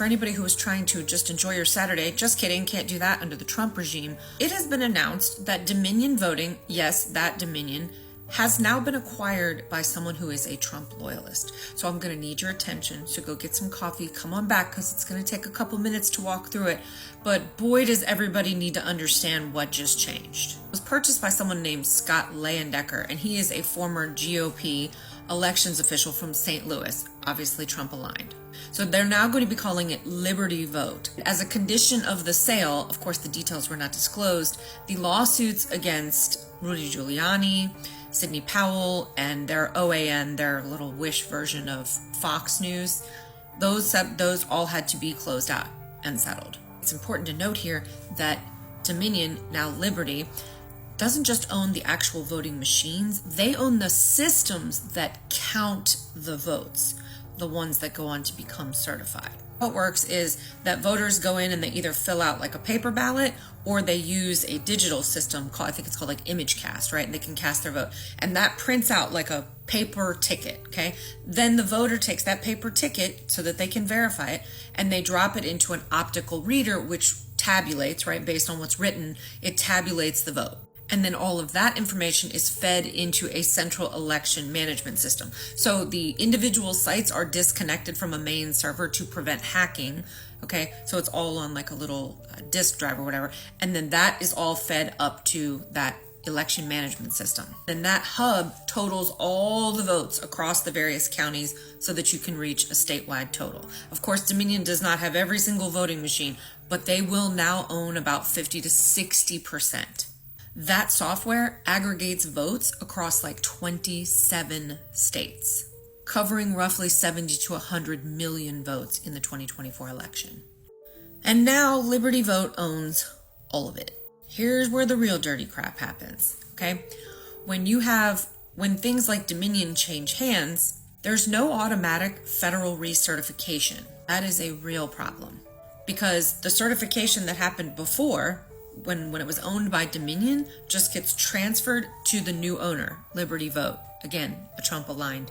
For anybody who was trying to just enjoy your Saturday, just kidding, can't do that under the Trump regime. It has been announced that Dominion voting, yes, that Dominion, has now been acquired by someone who is a Trump loyalist. So I'm going to need your attention. So go get some coffee, come on back, because it's going to take a couple minutes to walk through it. But boy, does everybody need to understand what just changed. It was purchased by someone named Scott Leyendecker, and he is a former GOP elections official from St. Louis, obviously Trump aligned. So they're now going to be calling it Liberty Vote. As a condition of the sale, of course the details were not disclosed, the lawsuits against Rudy Giuliani, Sidney Powell, and their OAN, their little wish version of Fox News, those all had to be closed out and settled. It's important to note here that Dominion, now Liberty, doesn't just own the actual voting machines, they own the systems that count the votes, the ones that go on to become certified. How it works is that voters go in and they either fill out like a paper ballot or they use a digital system called, I think it's called like ImageCast, right? And they can cast their vote. And that prints out like a paper ticket, okay? Then the voter takes that paper ticket so that they can verify it and they drop it into an optical reader, which tabulates, right? Based on what's written, it tabulates the vote. And then all of that information is fed into a central election management system. So the individual sites are disconnected from a main server to prevent hacking. Okay, so it's all on like a little disk drive or whatever. And then that is all fed up to that election management system. Then that hub totals all the votes across the various counties so that you can reach a statewide total. Of course, Dominion does not have every single voting machine, but they will now own about 50 to 60%. That software aggregates votes across like 27 states, covering roughly 70 to 100 million votes in the 2024 election. And now Liberty Vote owns all of it. Here's where the real dirty crap happens, okay? When things like Dominion change hands, there's no automatic federal recertification. That is a real problem because the certification that happened before, when it was owned by Dominion, just gets transferred to the new owner, Liberty Vote. Again, a Trump-aligned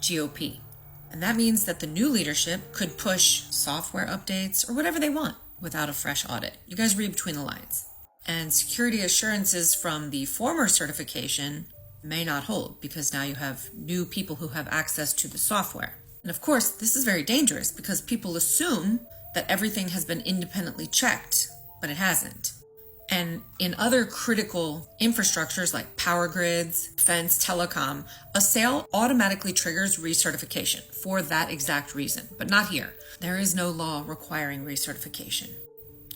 GOP. And that means that the new leadership could push software updates or whatever they want without a fresh audit. You guys read between the lines. And security assurances from the former certification may not hold because now you have new people who have access to the software. And of course, this is very dangerous because people assume that everything has been independently checked, but it hasn't. And in other critical infrastructures like power grids, defense, telecom, a sale automatically triggers recertification for that exact reason, but not here. There is no law requiring recertification.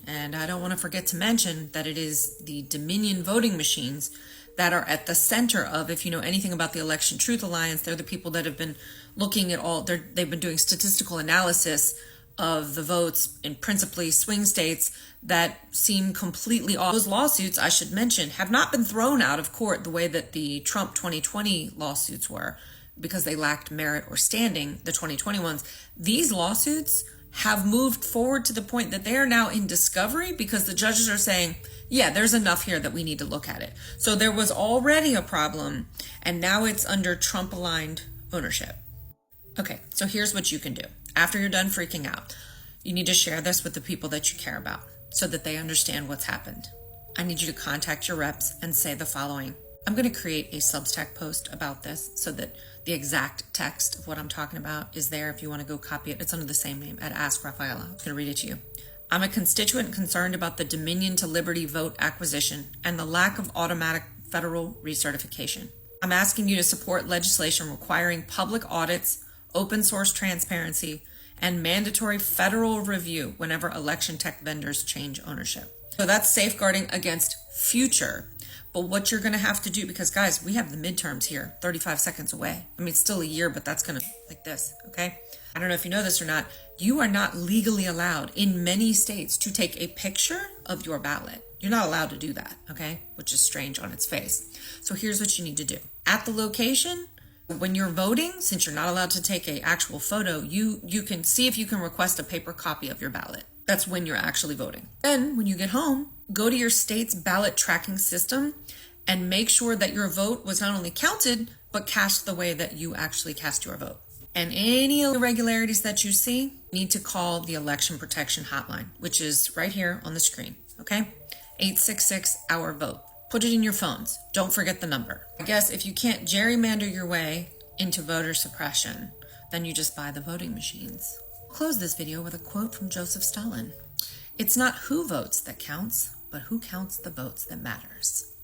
And I don't want to forget to mention that it is the Dominion voting machines that are at the center of, if you know anything about the Election Truth Alliance, they're the people that have been looking at they've been doing statistical analysis of the votes in principally swing states that seem completely off. Those lawsuits, I should mention, have not been thrown out of court the way that the Trump 2020 lawsuits were because they lacked merit or standing, the 2020 ones. These lawsuits have moved forward to the point that they are now in discovery because the judges are saying, yeah, there's enough here that we need to look at it. So there was already a problem, and now it's under Trump-aligned ownership. Okay, so here's what you can do. After you're done freaking out, you need to share this with the people that you care about so that they understand what's happened. I need you to contact your reps and say the following. I'm going to create a Substack post about this so that the exact text of what I'm talking about is there if you want to go copy it. It's under the same name at Ask Rafaela. I'm going to read it to you. I'm a constituent concerned about the Dominion to Liberty vote acquisition and the lack of automatic federal recertification. I'm asking you to support legislation requiring public audits, open source transparency, and mandatory federal review whenever election tech vendors change ownership. So that's safeguarding against future. But what you're going to have to do, because guys, we have the midterms here, 35 seconds away. I mean, it's still a year, but that's going to like this, okay? I don't know if you know this or not. You are not legally allowed in many states to take a picture of your ballot. You're not allowed to do that, okay? Which is strange on its face. So here's what you need to do. At the location, when you're voting, since you're not allowed to take an actual photo, you can see if you can request a paper copy of your ballot. That's when you're actually voting. Then when you get home, go to your state's ballot tracking system and make sure that your vote was not only counted, but cast the way that you actually cast your vote. And any irregularities that you see, you need to call the Election Protection Hotline, which is right here on the screen, okay? 866-OUR-VOTE. Put it in your phones. Don't forget the number. I guess if you can't gerrymander your way into voter suppression, then you just buy the voting machines. I'll close this video with a quote from Joseph Stalin. It's not who votes that counts, but who counts the votes that matters.